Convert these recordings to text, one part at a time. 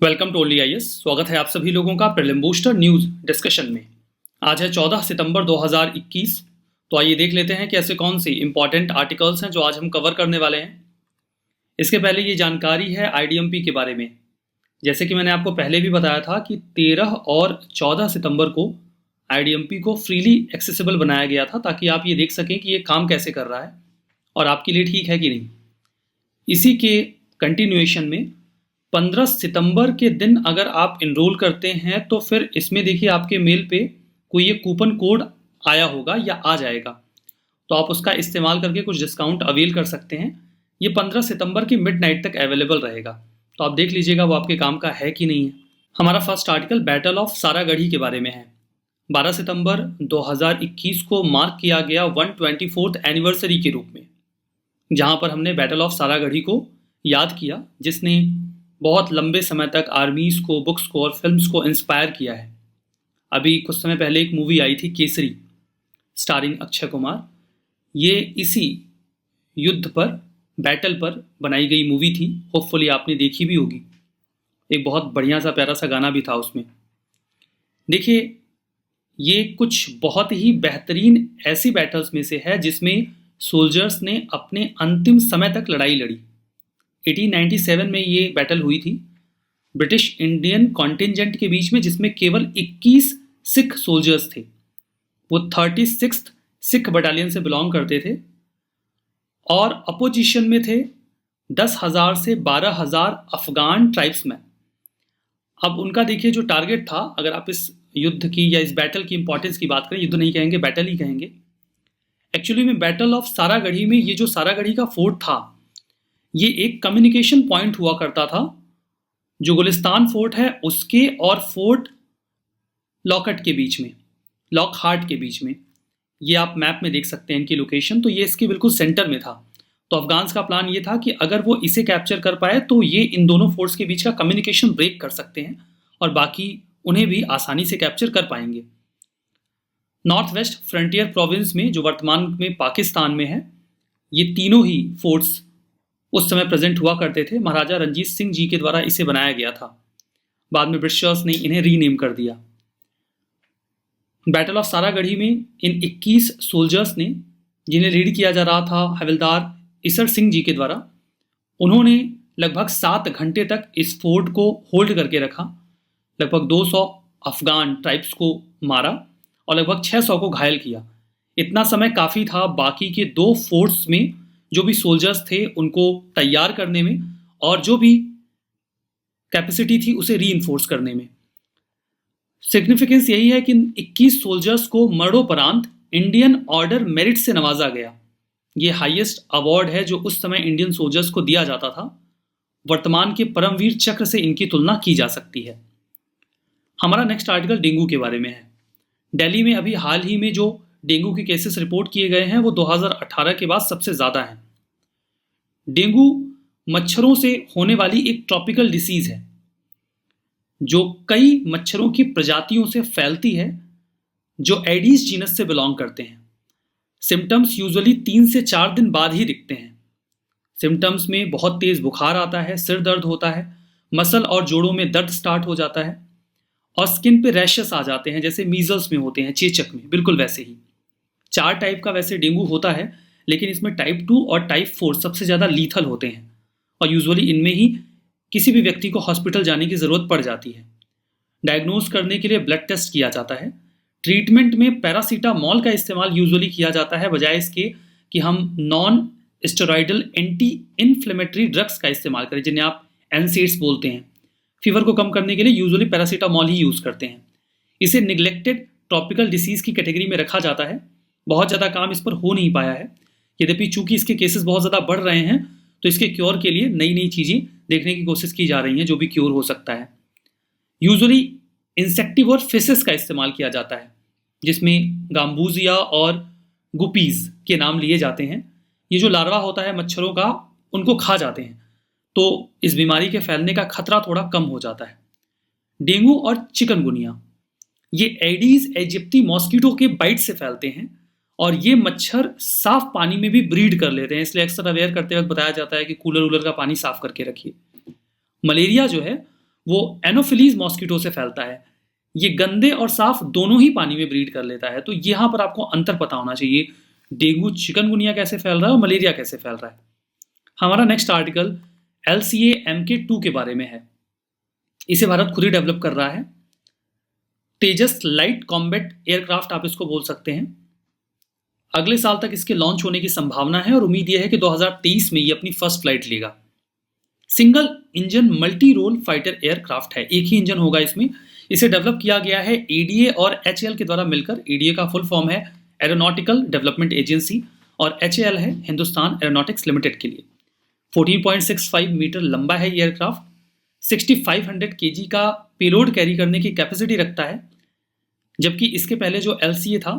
Welcome to only IAS. स्वागत है आप सभी लोगों का प्रीलिम बूस्टर न्यूज डिस्कशन में। आज है 14 सितंबर 2021। तो आइए देख लेते हैं कि ऐसे कौन सी इंपॉर्टेंट आर्टिकल्स हैं जो आज हम कवर करने वाले हैं। इसके पहले ये जानकारी है आईडीएमपी के बारे में। जैसे कि मैंने आपको पहले भी बताया था कि 13 और 14 सितंबर को आईडीएमपी को फ्रीली एक्सेसिबल बनाया गया था ताकि आप ये देख सकें कि ये काम कैसे कर रहा है और आपके लिए ठीक है कि नहीं। इसी के कंटिन्यूएशन में 15 सितंबर के दिन अगर आप इनरोल करते हैं तो फिर इसमें देखिए आपके मेल पे कोई ये कूपन कोड आया होगा या आ जाएगा, तो आप उसका इस्तेमाल करके कुछ डिस्काउंट अवेल कर सकते हैं। ये 15 सितंबर की मिडनाइट तक अवेलेबल रहेगा, तो आप देख लीजिएगा वो आपके काम का है कि नहीं है। हमारा first article battle of Saragarhi के बारे में है। 12 सितंबर 2021 को मार्क किया गया 124th एनिवर्सरी के रूप में, जहां पर हमने बैटल ऑफ सारागढ़ी को याद किया, जिसने बहुत लंबे समय तक आर्मीज़ को, बुक्स को और फिल्म्स को इंस्पायर किया है। अभी कुछ समय पहले एक मूवी आई थी केसरी, स्टारिंग अक्षय कुमार। ये इसी युद्ध पर, बैटल पर बनाई गई मूवी थी। होपफुली आपने देखी भी होगी। एक बहुत बढ़िया सा प्यारा सा गाना भी था उसमें। देखिए, ये कुछ बहुत ही बेहतरीन ऐसी बैटल्स में से है जिसमें सोल्जर्स ने अपने अंतिम समय तक लड़ाई लड़ी। 1897 में ये बैटल हुई थी ब्रिटिश इंडियन कॉन्टिजेंट के बीच में, जिसमें केवल 21 सिख सोल्जर्स थे। वो 36th सिख बटालियन से बिलोंग करते थे और अपोजिशन में थे 10,000 से 12,000 अफगान ट्राइब्समैन। अब उनका देखिए जो टारगेट था, अगर आप इस युद्ध की या इस बैटल की इंपॉर्टेंस की बात करें, युद्ध नहीं कहेंगे, बैटल ही कहेंगे। एक्चुअली में बैटल ऑफ सारागढ़ी में ये जो सारागढ़ी का फोर्ट था, ये एक कम्युनिकेशन पॉइंट हुआ करता था, जो गुलिस्तान फोर्ट है उसके और फोर्ट लॉकहार्ट के बीच में। ये आप मैप में देख सकते हैं इनकी लोकेशन। तो ये इसके बिल्कुल सेंटर में था। तो अफगान्स का प्लान ये था कि अगर वो इसे कैप्चर कर पाए तो ये इन दोनों फोर्ट्स के बीच का कम्युनिकेशन ब्रेक कर सकते हैं और बाकी उन्हें भी आसानी से कैप्चर कर पाएंगे। नॉर्थ वेस्ट फ्रंटियर प्रोविंस में, जो वर्तमान में पाकिस्तान में है, ये तीनों ही फोर्ट्स उस समय प्रेजेंट हुआ करते थे। महाराजा रंजीत सिंह जी के द्वारा इसे बनाया गया था। बाद में ब्रिटिशर्स ने इन्हें रीनेम कर दिया। बैटल ऑफ सारागढ़ी में इन 21 सोल्जर्स ने, जिन्हें लीड किया जा रहा था हविलदार इसर सिंह जी के द्वारा, उन्होंने लगभग 7 घंटे तक इस फोर्ट को होल्ड करके रखा। लगभग 200 अफगान ट्राइब्स को मारा और लगभग 600 को घायल किया। इतना समय काफ़ी था बाकी के 2 फोर्ट्स में जो भी सोल्जर्स थे उनको तैयार करने में और जो भी कैपेसिटी थी उसे रीइंफोर्स करने में। सिग्निफिकेंस यही है कि 21 सोल्जर्स को मरणोपरांत इंडियन ऑर्डर मेरिट से नवाजा गया। ये हाईएस्ट अवार्ड है जो उस समय इंडियन सोल्जर्स को दिया जाता था। वर्तमान के परमवीर चक्र से इनकी तुलना की जा सकती है। हमारा नेक्स्ट आर्टिकल डेंगू के बारे में है। दिल्ली में अभी हाल ही में जो डेंगू के केसेस रिपोर्ट किए गए हैं वो 2018 के बाद सबसे ज़्यादा हैं। डेंगू मच्छरों से होने वाली एक ट्रॉपिकल डिसीज़ है जो कई मच्छरों की प्रजातियों से फैलती है, जो एडीज जीनस से बिलोंग करते हैं। सिम्टम्स यूजुअली 3 से 4 दिन बाद ही दिखते हैं। सिम्टम्स में बहुत तेज़ बुखार आता है, सिर दर्द होता है, मसल और जोड़ों में दर्द स्टार्ट हो जाता है और स्किन पे रैशेस आ जाते हैं, जैसे मीजल्स में होते हैं, चेचक में, बिल्कुल वैसे ही। 4 टाइप का वैसे डेंगू होता है, लेकिन इसमें टाइप 2 और टाइप 4 सबसे ज़्यादा लीथल होते हैं और यूजुअली इनमें ही किसी भी व्यक्ति को हॉस्पिटल जाने की ज़रूरत पड़ जाती है। डायग्नोज करने के लिए ब्लड टेस्ट किया जाता है। ट्रीटमेंट में पैरासीटामॉल का इस्तेमाल यूजुअली किया जाता है, बजाय इसके कि हम non steroidal anti inflammatory drugs का इस्तेमाल करें, जिन्हें आप एनसेड्स बोलते हैं। फीवर को कम करने के लिए यूजुअली पैरासीटामॉल ही यूज़ करते हैं। इसे निगलेक्टेड ट्रॉपिकल डिसीज़ की कैटेगरी में रखा जाता है। बहुत ज़्यादा काम इस पर हो नहीं पाया है। यद्यपि चूंकि इसके केसेस बहुत ज़्यादा बढ़ रहे हैं, तो इसके क्योर के लिए नई नई चीज़ें देखने की कोशिश की जा रही हैं जो भी क्योर हो सकता है। यूजुअली इंसेक्टिवोर फिसेस का इस्तेमाल किया जाता है, जिसमें गाम्बूजिया और गुपीज़ के नाम लिए जाते हैं। ये जो लार्वा होता है मच्छरों का, उनको खा जाते हैं, तो इस बीमारी के फैलने का खतरा थोड़ा कम हो जाता है। डेंगू और चिकनगुनिया, ये एडीज इजिप्टी मॉस्किटो के बाइट से फैलते हैं और ये मच्छर साफ पानी में भी ब्रीड कर लेते हैं, इसलिए अक्सर अवेयर करते वक्त बताया जाता है कि कूलर वूलर का पानी साफ करके रखिए। मलेरिया जो है वो एनोफिलीज मॉस्किटो से फैलता है। ये गंदे और साफ दोनों ही पानी में ब्रीड कर लेता है। तो यहाँ पर आपको अंतर पता होना चाहिए, डेंगू चिकनगुनिया कैसे फैल रहा है और मलेरिया कैसे फैल रहा है। हमारा नेक्स्ट आर्टिकल LCA-MK2 के बारे में है। इसे भारत खुद ही डेवलप कर रहा है। तेजस लाइट कॉम्बैट एयरक्राफ्ट आप इसको बोल सकते हैं। अगले साल तक इसके लॉन्च होने की संभावना है और उम्मीद यह है कि 2023 में ये अपनी फर्स्ट फ्लाइट लेगा। Single engine multi role fighter aircraft है, एक ही इंजन होगा इसमें। इसे डेवलप किया गया है ADA और HAL के द्वारा मिलकर। ADA का फुल फॉर्म है एरोनॉटिकल डेवलपमेंट एजेंसी और HAL है हिंदुस्तान एरोनॉटिक्स लिमिटेड के लिए। 14.65 मीटर लंबा है ये एयरक्राफ्ट। 6500 kg का पेलोड कैरी करने की कैपेसिटी रखता है, जबकि इसके पहले जो LCA था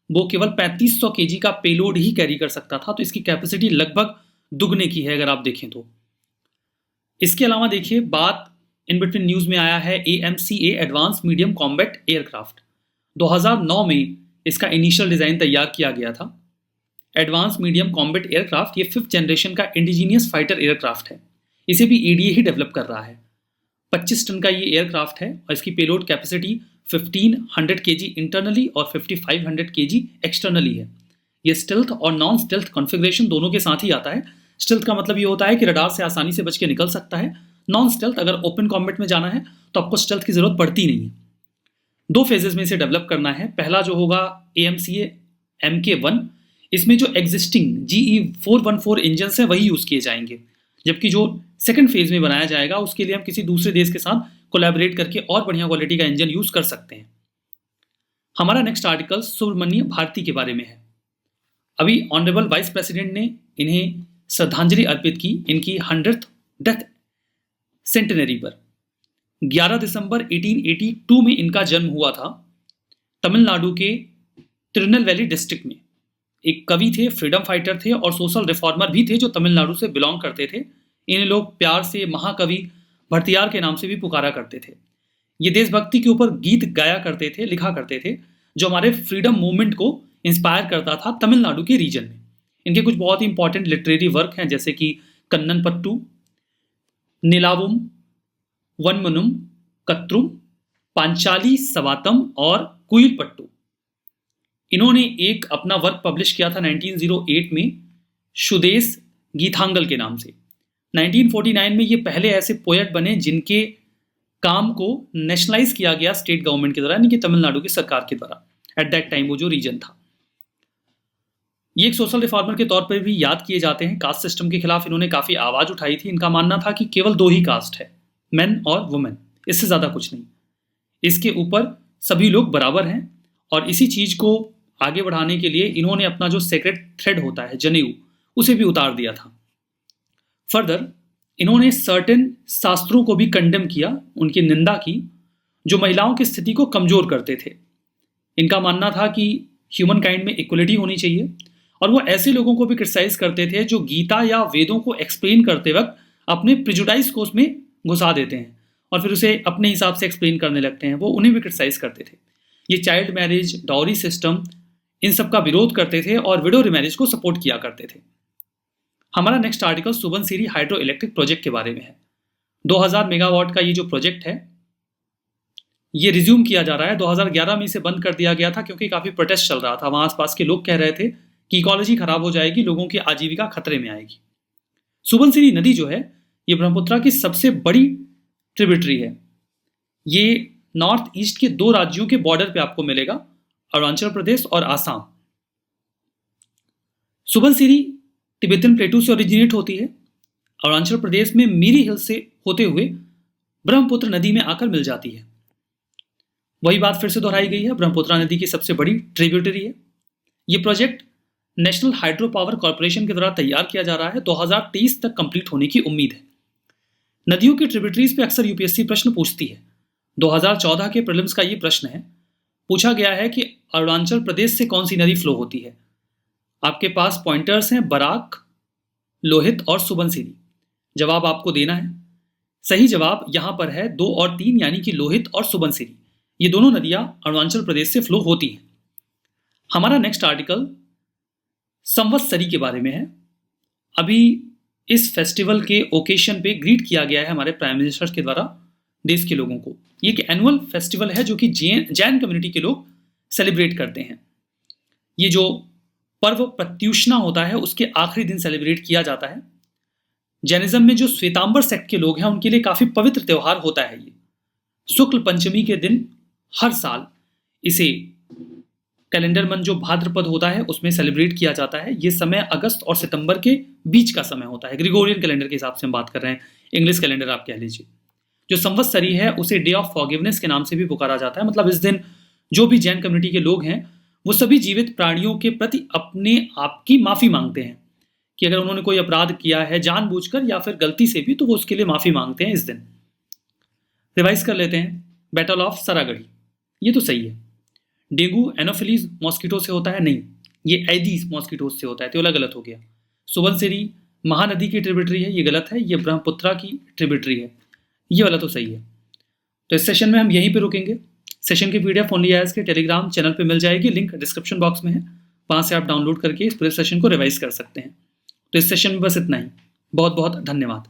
वो केवल 3500 kg का पेलोड ही कैरी कर सकता था। तो इसकी कैपेसिटी लगभग दुगने की है अगर आप देखें तो। इसके अलावा देखिए, बात इन बिटवीन न्यूज में आया है AMCA advance medium combat aircraft. 2009 में इसका इनिशियल डिजाइन तैयार किया गया था। एडवांस मीडियम कॉम्बैट एयरक्राफ्ट ये 5th जनरेशन का इंडिजीनियस फाइटर एयरक्राफ्ट है। इसे भी ADA ही डेवलप कर रहा है। 25 टन का ये एयरक्राफ्ट है और इसकी पेलोड कैपेसिटी 1500 kg इंटरनली और 5500 kg एक्सटर्नली है। ये स्टेल्थ और नॉन स्टेल्थ कॉन्फ़िगरेशन दोनों के साथ ही आता है। स्टेल्थ का मतलब ये होता है कि रडार से आसानी से बच के निकल सकता है। नॉन स्टेल्थ, अगर ओपन कॉम्बैट में जाना है तो आपको स्टेल्थ की जरूरत पड़ती नहीं है। 2 फेजेस में इसे डेवलप करना है। पहला जो होगा AMCA MK1, इसमें जो एग्जिस्टिंग GE414 इंजन है वही यूज किए जाएंगे, जबकि जो सेकंड फेज में बनाया जाएगा उसके लिए हम किसी दूसरे देश के साथ कोलैबोरेट करके और बढ़िया क्वालिटी का इंजन यूज कर सकते हैं। हमारा नेक्स्ट आर्टिकल सुब्रमण्य भारती के बारे में है। अभी ऑनरेबल वाइस प्रेसिडेंट ने इन्हें श्रद्धांजलि अर्पित की इनकी 100th डेथ सेंटेनरी पर। 11 दिसंबर 1882 में इनका जन्म हुआ था तमिलनाडु के तिरुनेलवेली डिस्ट्रिक्ट में। एक कवि थे, फ्रीडम फाइटर थे और सोशल रिफॉर्मर भी थे जो तमिलनाडु से बिलोंग करते थे। इन्हें लोग प्यार से महाकवि भरतियार के नाम से भी पुकारा करते थे। ये देशभक्ति के ऊपर गीत गाया करते थे, लिखा करते थे, जो हमारे फ्रीडम मूवमेंट को इंस्पायर करता था तमिलनाडु के रीजन में। इनके कुछ बहुत ही इंपॉर्टेंट लिटरेरी वर्क हैं, जैसे कि कन्नन पट्टू, नीलावुम, वनमनुम, कत्रुम, पांचाली सवातम और कुइल पट्टू। इन्होंने एक अपना वर्क पब्लिश किया था 1908 में सुदेश गीतांगल के नाम से। 1949 में ये पहले ऐसे पोएट बने जिनके काम को नेशनलाइज किया गया स्टेट गवर्नमेंट के द्वारा, यानी कि तमिलनाडु की सरकार के द्वारा। एट दैट टाइम वो जो रीजन था, ये एक सोशल रिफॉर्मर के तौर पर भी याद किए जाते हैं। कास्ट सिस्टम के खिलाफ इन्होंने काफी आवाज उठाई थी। इनका मानना था कि केवल 2 ही कास्ट है, मेन और वुमेन, इससे ज्यादा कुछ नहीं। इसके ऊपर सभी लोग बराबर हैं और इसी चीज को आगे बढ़ाने के लिए इन्होंने अपना जो सेक्रेट थ्रेड होता है जनेऊ, उसे भी उतार दिया था। फर्दर इन्होंने सर्टेन शास्त्रों को भी कंडेम किया, उनकी निंदा की, जो महिलाओं की स्थिति को कमजोर करते थे। इनका मानना था कि ह्यूमन काइंड में इक्वलिटी होनी चाहिए और वो ऐसे लोगों को भी क्रिटिसाइज करते थे जो गीता या वेदों को एक्सप्लेन करते वक्त अपने प्रिजुडाइज को उसमें घुसा देते हैं और फिर उसे अपने हिसाब से एक्सप्लेन करने लगते हैं। वो उन्हें भी क्रिटिसाइज करते थे। ये चाइल्ड मैरिज, डॉरी सिस्टम, इन सब का विरोध करते थे और विडो रिमैरिज को सपोर्ट किया करते थे। हमारा next article Subansiri hydro electric project के बारे में है। 2000 मेगावाट का ये जो प्रोजेक्ट है ये रिज्यूम किया जा रहा है। 2011 में इसे बंद कर दिया गया था क्योंकि काफी प्रोटेस्ट चल रहा था। वहां आसपास के लोग कह रहे थे कि इकोलॉजी खराब हो जाएगी, लोगों की आजीविका खतरे में आएगी। सुबनसिरी नदी जो है ये ब्रह्मपुत्रा की सबसे बड़ी ट्रिब्यूटरी है। ये नॉर्थ ईस्ट के 2 राज्यों के बॉर्डर पे आपको मिलेगा, अरुणाचल प्रदेश और आसाम। सुबनसिरी तिब्बतन प्लेटू से ओरिजिनेट होती है। अरुणाचल प्रदेश में मीरी हिल से होते हुए ब्रह्मपुत्र नदी में आकर मिल जाती है। वही बात फिर से दोहराई गई है, ब्रह्मपुत्रा नदी की सबसे बड़ी ट्रिब्यूटरी है। यह project national hydro power corporation के द्वारा तैयार किया जा रहा है। 2023 तक कंप्लीट होने की उम्मीद है। नदियों की ट्रिब्यूटरीज पे अक्सर यूपीएससी प्रश्न पूछती है। 2014 के प्रीलिम्स का ये प्रश्न है, पूछा गया है कि अरुणाचल प्रदेश से कौन सी नदी फ्लो होती है। आपके पास पॉइंटर्स हैं बराक, लोहित और सुबनसिरी। जवाब आपको देना है। सही जवाब यहां पर है 2 और 3, यानी कि लोहित और सुबनसिरी। ये दोनों नदियां अरुणाचल प्रदेश से फ्लो होती हैं। हमारा नेक्स्ट आर्टिकल संवत्सरी के बारे में है। अभी इस फेस्टिवल के ओकेशन पे ग्रीट किया गया है हमारे प्राइम मिनिस्टर के द्वारा। देश के लोगों को। ये एक एनुअल फेस्टिवल है जो कि जैन कम्युनिटी के लोग सेलिब्रेट करते हैं। ये जो पर्व प्रत्युष्णा होता है उसके आखिरी दिन सेलिब्रेट किया जाता है। जैनिज्म में जो श्वेतांबर सेक्ट के लोग हैं उनके लिए काफी पवित्र त्योहार होता है ये। शुक्ल पंचमी के दिन हर साल इसे कैलेंडर मंथ जो भाद्रपद होता है उसमें सेलिब्रेट किया जाता है। ये समय अगस्त और सितंबर के बीच का समय होता है। ग्रिगोरियन कैलेंडर के हिसाब से हम बात कर रहे हैं, इंग्लिश कैलेंडर आप कह लीजिए। जो संवत्सरी है उसे डे ऑफ फॉरगिवनेस के नाम से भी पुकारा जाता है। मतलब इस दिन जो भी जैन कम्युनिटी के लोग हैं वो सभी जीवित प्राणियों के प्रति अपने आप की माफी मांगते हैं कि अगर उन्होंने कोई अपराध किया है जानबूझकर या फिर गलती से भी तो वो उसके लिए माफी मांगते हैं इस दिन। रिवाइज कर लेते हैं। बैटल ऑफ सरागढ़ी, ये तो सही है। डेंगू एनोफिलीज मॉस्किटो से होता है, नहीं, ये एडीज मॉस्किटोज से होता है, तो गलत हो गया। सुबनसिरी महानदी की ट्रिब्यूटरी है, ये गलत है, ये ब्रह्मपुत्रा की ट्रिब्यूटरी है, ये वाला तो सही है। तो इस सेशन में हम यहीं पे रुकेंगे। सेशन की पीडीएफ ओनली आईएएस के टेलीग्राम चैनल पे मिल जाएगी, लिंक डिस्क्रिप्शन बॉक्स में है, वहां से आप डाउनलोड करके इस पूरे सेशन को रिवाइज कर सकते हैं। तो इस सेशन में बस इतना ही। बहुत बहुत धन्यवाद।